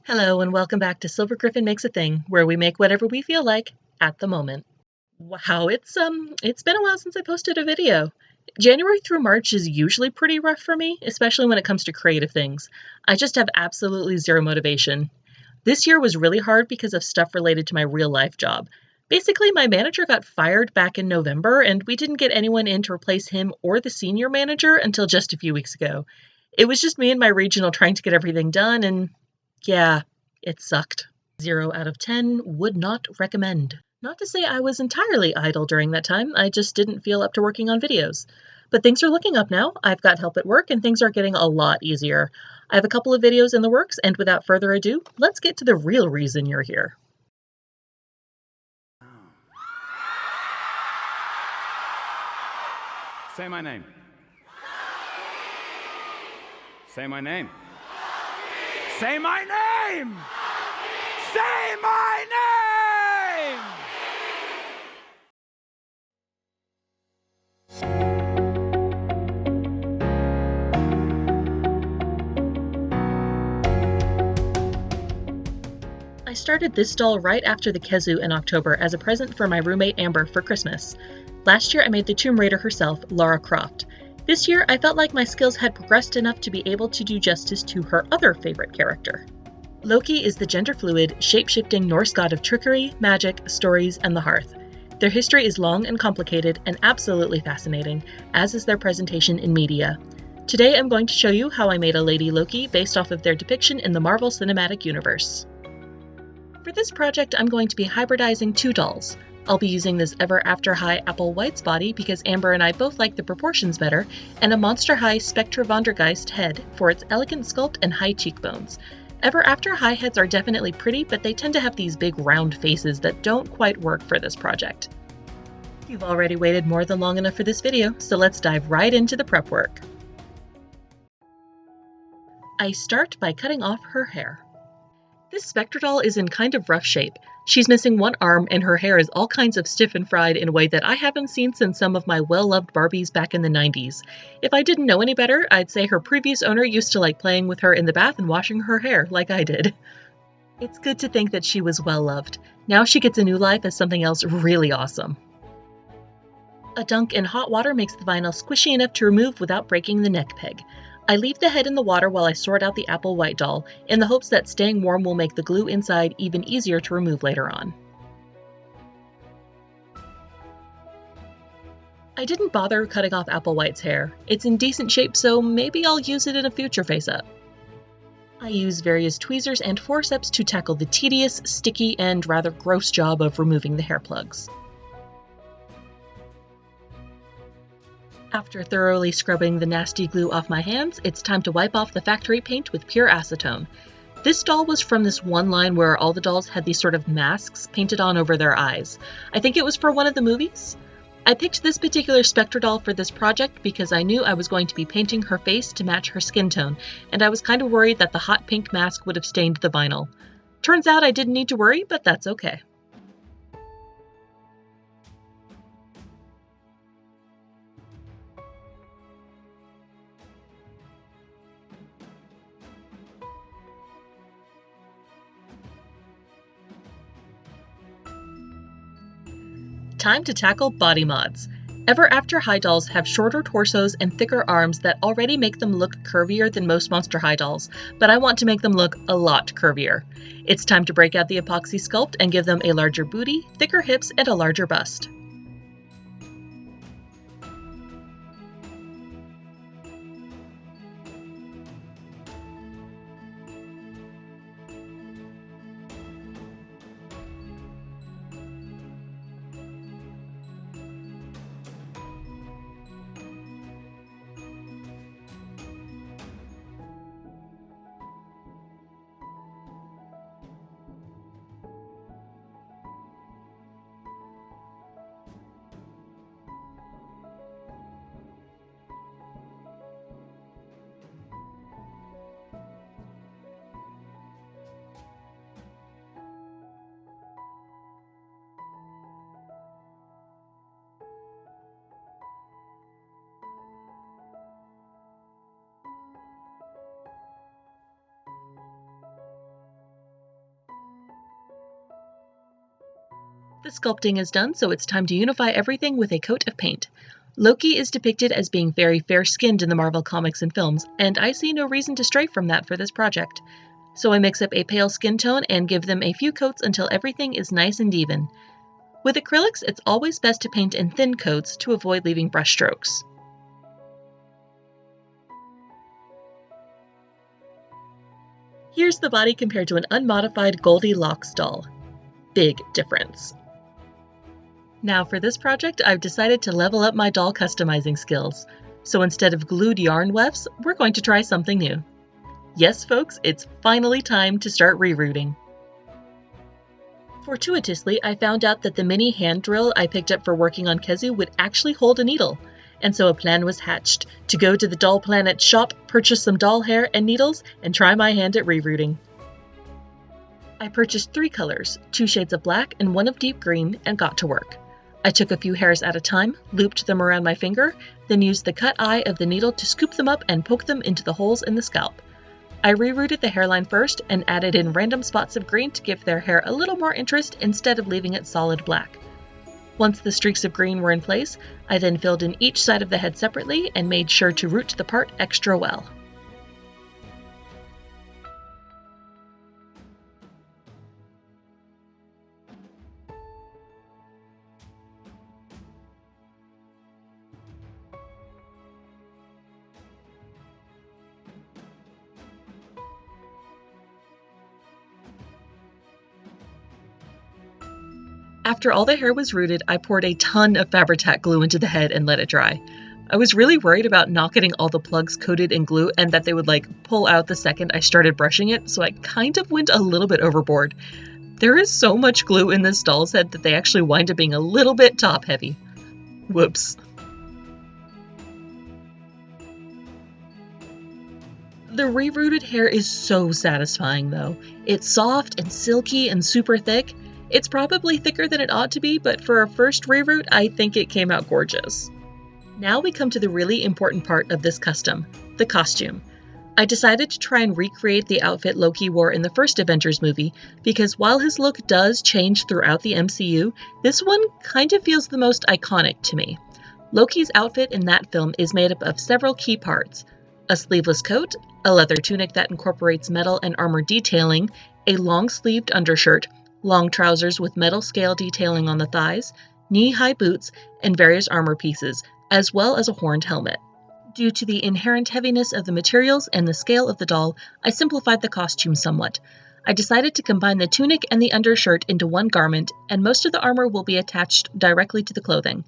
Hello and welcome back to SilverGryphon Makes a Thing, where we make whatever we feel like at the moment. Wow, it's been a while since I posted a video. January through March is usually pretty rough for me, especially when it comes to creative things. I just have absolutely zero motivation. This year was really hard because of stuff related to my real life job. Basically, my manager got fired back in November, and we didn't get anyone in to replace him or the senior manager until just a few weeks ago. It was just me and my regional trying to get everything done, and yeah, it sucked. 0 out of 10 would not recommend. Not to say I was entirely idle during that time, I just didn't feel up to working on videos. But things are looking up now. I've got help at work and things are getting a lot easier. I have a couple of videos in the works, and without further ado, let's get to the real reason you're here. Say my name. Say my name. Say my name! Say my name! I started this doll right after the Kezu in October as a present for my roommate Amber for Christmas. Last year I made the Tomb Raider herself, Lara Croft. This year, I felt like my skills had progressed enough to be able to do justice to her other favorite character. Loki is the gender-fluid, shape-shifting Norse god of trickery, magic, stories, and the hearth. Their history is long and complicated and absolutely fascinating, as is their presentation in media. Today I'm going to show you how I made a Lady Loki based off of their depiction in the Marvel Cinematic Universe. For this project, I'm going to be hybridizing two dolls. I'll be using this Ever After High Apple White's body because Amber and I both like the proportions better, and a Monster High Spectra Vondergeist head for its elegant sculpt and high cheekbones. Ever After High heads are definitely pretty, but they tend to have these big round faces that don't quite work for this project. You've already waited more than long enough for this video, so let's dive right into the prep work. I start by cutting off her hair. This Spectra doll is in kind of rough shape. She's missing one arm and her hair is all kinds of stiff and fried in a way that I haven't seen since some of my well-loved Barbies back in the 90s. If I didn't know any better, I'd say her previous owner used to like playing with her in the bath and washing her hair like I did. It's good to think that she was well-loved. Now she gets a new life as something else really awesome. A dunk in hot water makes the vinyl squishy enough to remove without breaking the neck peg. I leave the head in the water while I sort out the Apple White doll, in the hopes that staying warm will make the glue inside even easier to remove later on. I didn't bother cutting off Apple White's hair. It's in decent shape, so maybe I'll use it in a future face-up. I use various tweezers and forceps to tackle the tedious, sticky, and rather gross job of removing the hair plugs. After thoroughly scrubbing the nasty glue off my hands, it's time to wipe off the factory paint with pure acetone. This doll was from this one line where all the dolls had these sort of masks painted on over their eyes. I think it was for one of the movies. I picked this particular Spectra doll for this project because I knew I was going to be painting her face to match her skin tone, and I was kind of worried that the hot pink mask would have stained the vinyl. Turns out I didn't need to worry, but that's okay. Time to tackle body mods. Ever After High dolls have shorter torsos and thicker arms that already make them look curvier than most Monster High dolls, but I want to make them look a lot curvier. It's time to break out the Apoxie Sculpt and give them a larger booty, thicker hips, and a larger bust. The sculpting is done, so it's time to unify everything with a coat of paint. Loki is depicted as being very fair-skinned in the Marvel comics and films, and I see no reason to stray from that for this project. So I mix up a pale skin tone and give them a few coats until everything is nice and even. With acrylics, it's always best to paint in thin coats to avoid leaving brush strokes. Here's the body compared to an unmodified Goldilocks doll. Big difference. Now for this project, I've decided to level up my doll customizing skills. So instead of glued yarn wefts, we're going to try something new. Yes, folks, it's finally time to start rerouting. Fortuitously, I found out that the mini hand drill I picked up for working on Kezu would actually hold a needle, and so a plan was hatched to go to the Doll Planet shop, purchase some doll hair and needles, and try my hand at rerouting. I purchased 3 colors, 2 shades of black and 1 of deep green, and got to work. I took a few hairs at a time, looped them around my finger, then used the cut eye of the needle to scoop them up and poke them into the holes in the scalp. I rerouted the hairline first and added in random spots of green to give their hair a little more interest instead of leaving it solid black. Once the streaks of green were in place, I then filled in each side of the head separately and made sure to root the part extra well. After all the hair was rooted, I poured a ton of Fabri-Tac glue into the head and let it dry. I was really worried about not getting all the plugs coated in glue and that they would pull out the second I started brushing it, so I kind of went a little bit overboard. There is so much glue in this doll's head that they actually wind up being a little bit top heavy. Whoops. The re-rooted hair is so satisfying though. It's soft and silky and super thick. It's probably thicker than it ought to be, but for a first reroot, I think it came out gorgeous. Now we come to the really important part of this custom, the costume. I decided to try and recreate the outfit Loki wore in the first Avengers movie, because while his look does change throughout the MCU, this one kind of feels the most iconic to me. Loki's outfit in that film is made up of several key parts: a sleeveless coat, a leather tunic that incorporates metal and armor detailing, a long-sleeved undershirt, long trousers with metal scale detailing on the thighs, knee-high boots, and various armor pieces, as well as a horned helmet. Due to the inherent heaviness of the materials and the scale of the doll, I simplified the costume somewhat. I decided to combine the tunic and the undershirt into one garment, and most of the armor will be attached directly to the clothing.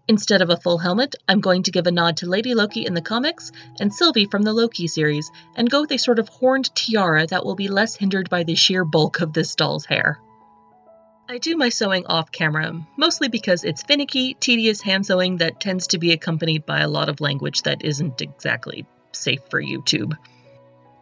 Instead of a full helmet, I'm going to give a nod to Lady Loki in the comics and Sylvie from the Loki series, and go with a sort of horned tiara that will be less hindered by the sheer bulk of this doll's hair. I do my sewing off camera, mostly because it's finicky, tedious hand sewing that tends to be accompanied by a lot of language that isn't exactly safe for YouTube.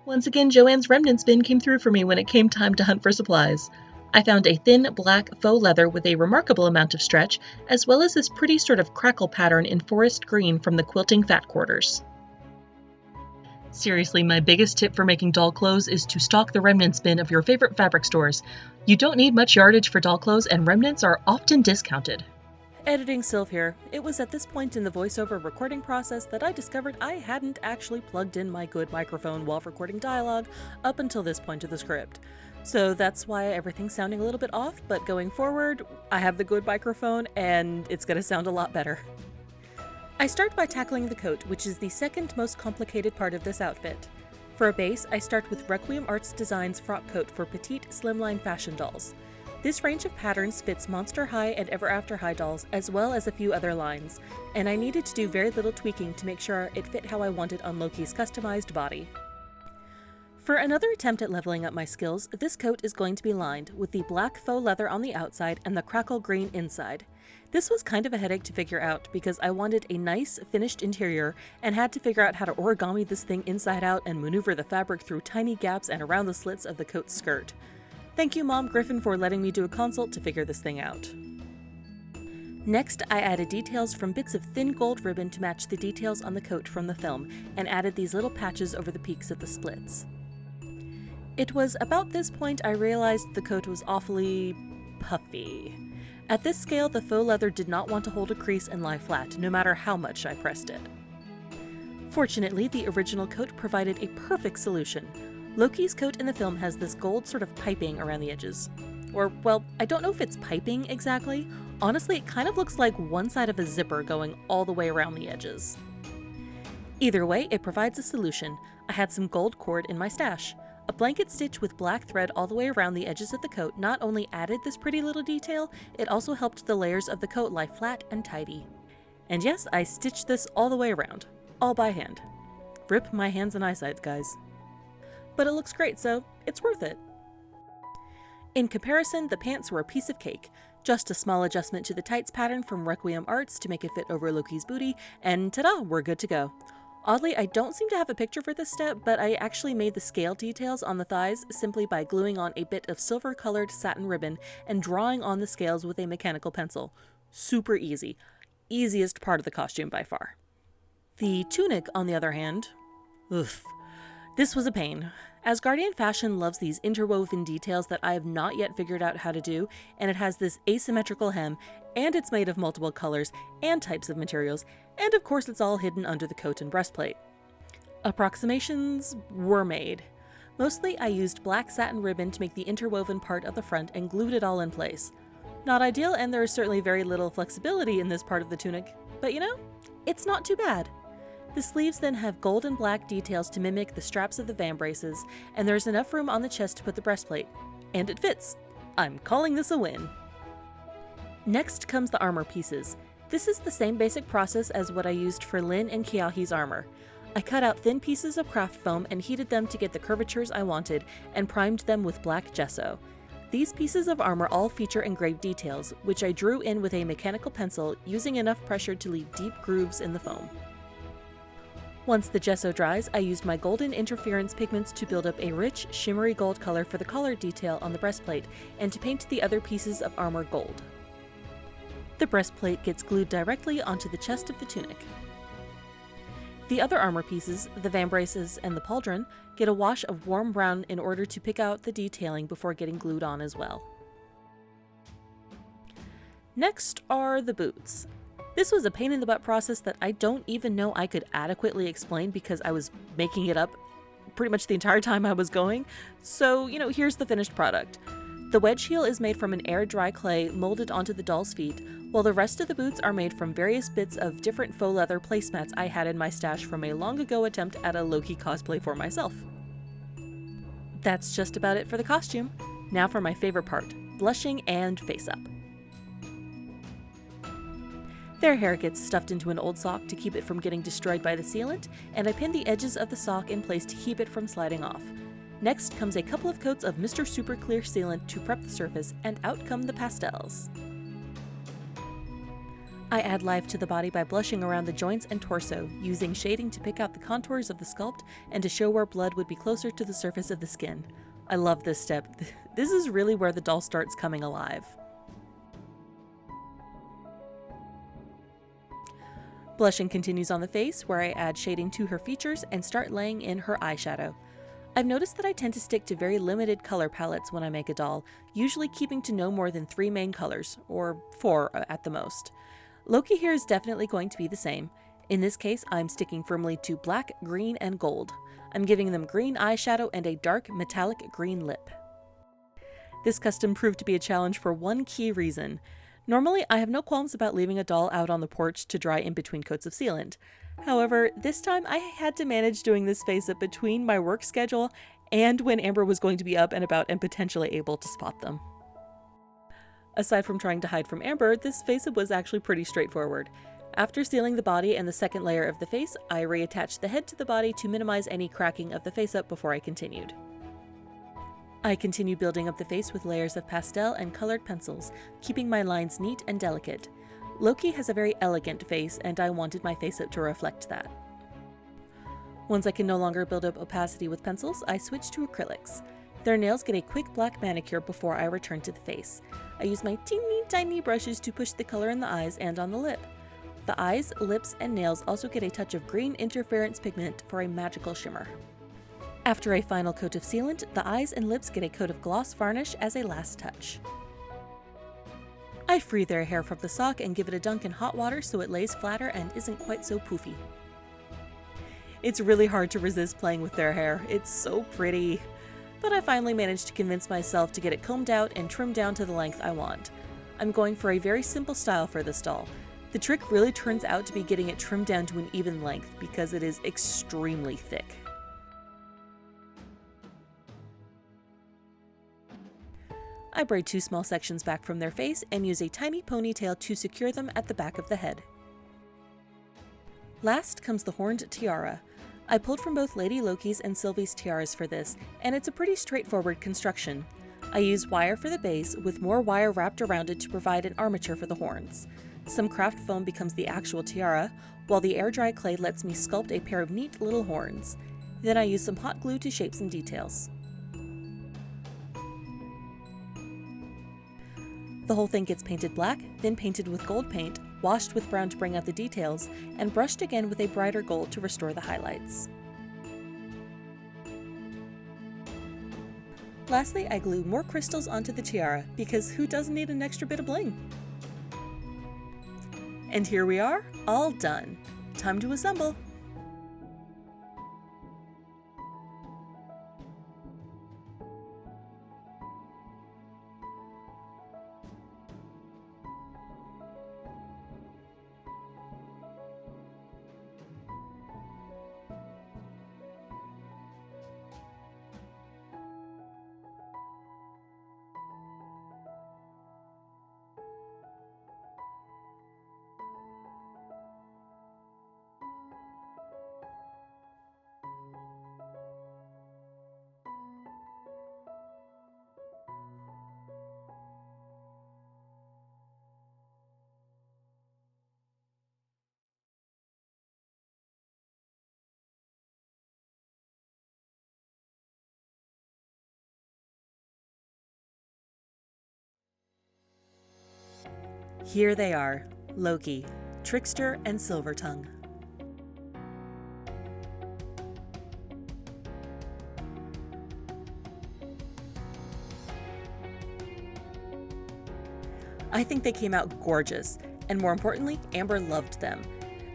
Once again, Joanne's remnants bin came through for me when it came time to hunt for supplies. I found a thin black faux leather with a remarkable amount of stretch, as well as this pretty sort of crackle pattern in forest green from the Quilting Fat Quarters. Seriously, my biggest tip for making doll clothes is to stock the remnants bin of your favorite fabric stores. You don't need much yardage for doll clothes, and remnants are often discounted. Editing Sylv here. It was at this point in the voiceover recording process that I discovered I hadn't actually plugged in my good microphone while recording dialogue up until this point of the script. So that's why everything's sounding a little bit off, but going forward, I have the good microphone and it's gonna sound a lot better. I start by tackling the coat, which is the second most complicated part of this outfit. For a base, I start with Requiem Arts Design's frock coat for petite, slimline fashion dolls. This range of patterns fits Monster High and Ever After High dolls, as well as a few other lines, and I needed to do very little tweaking to make sure it fit how I wanted on Loki's customized body. For another attempt at leveling up my skills, this coat is going to be lined, with the black faux leather on the outside and the crackle green inside. This was kind of a headache to figure out because I wanted a nice, finished interior and had to figure out how to origami this thing inside out and maneuver the fabric through tiny gaps and around the slits of the coat's skirt. Thank you, Mom Griffin, for letting me do a consult to figure this thing out. Next, I added details from bits of thin gold ribbon to match the details on the coat from the film, and added these little patches over the peaks of the splits. It was about this point I realized the coat was awfully puffy. At this scale, the faux leather did not want to hold a crease and lie flat, no matter how much I pressed it. Fortunately, the original coat provided a perfect solution. Loki's coat in the film has this gold sort of piping around the edges. Or, well, I don't know if it's piping exactly. Honestly, it kind of looks like one side of a zipper going all the way around the edges. Either way, it provides a solution. I had some gold cord in my stash. A blanket stitch with black thread all the way around the edges of the coat not only added this pretty little detail, it also helped the layers of the coat lie flat and tidy. And yes, I stitched this all the way around, all by hand. Rip my hands and eyesight, guys. But it looks great, so it's worth it. In comparison, the pants were a piece of cake. Just a small adjustment to the tights pattern from Requiem Arts to make it fit over Loki's booty, and ta-da, we're good to go. Oddly, I don't seem to have a picture for this step, but I actually made the scale details on the thighs simply by gluing on a bit of silver-colored satin ribbon and drawing on the scales with a mechanical pencil. Super easy. Easiest part of the costume by far. The tunic, on the other hand, oof. This was a pain. Asgardian fashion loves these interwoven details that I have not yet figured out how to do, and it has this asymmetrical hem, and it's made of multiple colors and types of materials, and of course it's all hidden under the coat and breastplate. Approximations were made. Mostly I used black satin ribbon to make the interwoven part of the front and glued it all in place. Not ideal, and there is certainly very little flexibility in this part of the tunic, but you know, it's not too bad. The sleeves then have gold and black details to mimic the straps of the vambraces, and there's enough room on the chest to put the breastplate. And it fits. I'm calling this a win. Next comes the armor pieces. This is the same basic process as what I used for Lin and Kiahi's armor. I cut out thin pieces of craft foam and heated them to get the curvatures I wanted, and primed them with black gesso. These pieces of armor all feature engraved details, which I drew in with a mechanical pencil, using enough pressure to leave deep grooves in the foam. Once the gesso dries, I used my golden interference pigments to build up a rich, shimmery gold color for the collar detail on the breastplate, and to paint the other pieces of armor gold. The breastplate gets glued directly onto the chest of the tunic. The other armor pieces, the vambraces and the pauldron, get a wash of warm brown in order to pick out the detailing before getting glued on as well. Next are the boots. This was a pain in the butt process that I don't even know I could adequately explain because I was making it up pretty much the entire time I was going. So, here's the finished product. The wedge heel is made from an air-dry clay molded onto the doll's feet, while the rest of the boots are made from various bits of different faux leather placemats I had in my stash from a long ago attempt at a Loki cosplay for myself. That's just about it for the costume. Now for my favorite part, blushing and face-up. Their hair gets stuffed into an old sock to keep it from getting destroyed by the sealant, and I pin the edges of the sock in place to keep it from sliding off. Next comes a couple of coats of Mr. Super Clear sealant to prep the surface, and out come the pastels. I add life to the body by blushing around the joints and torso, using shading to pick out the contours of the sculpt and to show where blood would be closer to the surface of the skin. I love this step. This is really where the doll starts coming alive. Blushing continues on the face, where I add shading to her features and start laying in her eyeshadow. I've noticed that I tend to stick to very limited color palettes when I make a doll, usually keeping to no more than 3 main colors, or 4 at the most. Loki here is definitely going to be the same. In this case, I'm sticking firmly to black, green, and gold. I'm giving them green eyeshadow and a dark metallic green lip. This custom proved to be a challenge for one key reason. Normally, I have no qualms about leaving a doll out on the porch to dry in between coats of sealant. However, this time I had to manage doing this face-up between my work schedule and when Amber was going to be up and about and potentially able to spot them. Aside from trying to hide from Amber, this face-up was actually pretty straightforward. After sealing the body and the second layer of the face, I reattached the head to the body to minimize any cracking of the face-up before I continued. I continue building up the face with layers of pastel and colored pencils, keeping my lines neat and delicate. Loki has a very elegant face, and I wanted my face-up to reflect that. Once I can no longer build up opacity with pencils, I switch to acrylics. Their nails get a quick black manicure before I return to the face. I use my teeny tiny brushes to push the color in the eyes and on the lip. The eyes, lips, and nails also get a touch of green interference pigment for a magical shimmer. After a final coat of sealant, the eyes and lips get a coat of gloss varnish as a last touch. I free their hair from the sock and give it a dunk in hot water so it lays flatter and isn't quite so poofy. It's really hard to resist playing with their hair, it's so pretty. But I finally managed to convince myself to get it combed out and trimmed down to the length I want. I'm going for a very simple style for this doll. The trick really turns out to be getting it trimmed down to an even length because it is extremely thick. I braid 2 small sections back from their face and use a tiny ponytail to secure them at the back of the head. Last comes the horned tiara. I pulled from both Lady Loki's and Sylvie's tiaras for this, and it's a pretty straightforward construction. I use wire for the base, with more wire wrapped around it to provide an armature for the horns. Some craft foam becomes the actual tiara, while the air-dry clay lets me sculpt a pair of neat little horns. Then I use some hot glue to shape some details. The whole thing gets painted black, then painted with gold paint, washed with brown to bring out the details, and brushed again with a brighter gold to restore the highlights. Lastly, I glue more crystals onto the tiara, because who doesn't need an extra bit of bling? And here we are, all done. Time to assemble! Here they are, Loki, Trickster, and Silvertongue. I think they came out gorgeous, and more importantly, Amber loved them.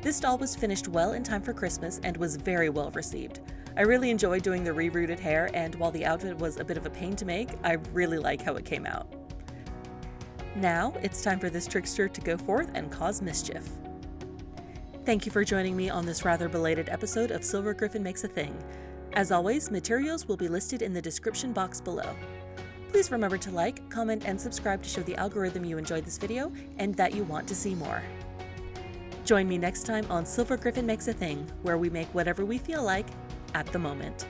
This doll was finished well in time for Christmas and was very well received. I really enjoyed doing the re-rooted hair, and while the outfit was a bit of a pain to make, I really like how it came out. Now, it's time for this trickster to go forth and cause mischief. Thank you for joining me on this rather belated episode of SilverGryphon Makes a Thing. As always, materials will be listed in the description box below. Please remember to like, comment, and subscribe to show the algorithm you enjoyed this video and that you want to see more. Join me next time on SilverGryphon Makes a Thing, where we make whatever we feel like at the moment.